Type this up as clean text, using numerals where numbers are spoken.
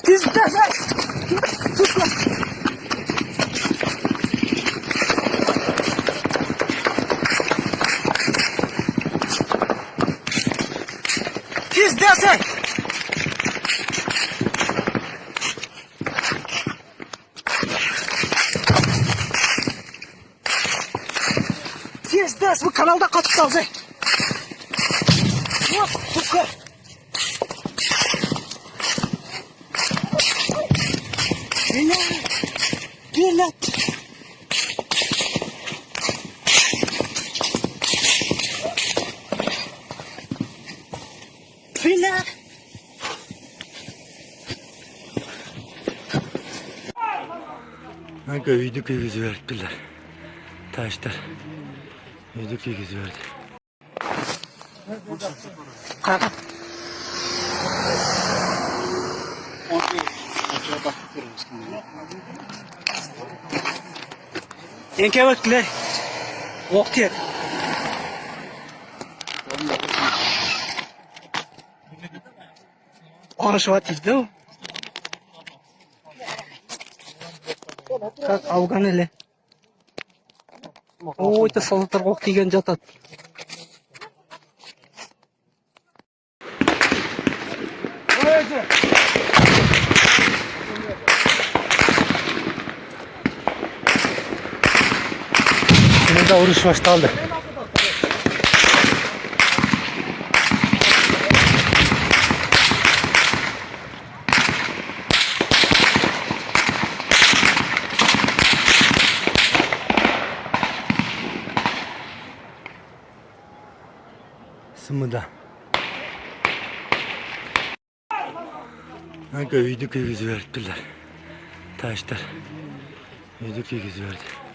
Pizza. Pizza. Pizza. Bu kanalda kaçtı abi. Yok, suka. Gel. Fila. Kanka video yüzü verdiler. Taşlar. Video yüzü verdi. Kanka. Enke vakitler. Vakti. Konuşuyordu o. Как Afgan ele. Ой, это солдаттар оқ тиген жатат. Şimdi de vuruş başlandı. Sımıda. Kanka video yüzü verdiler. Taşlar. Video yüzü verdi.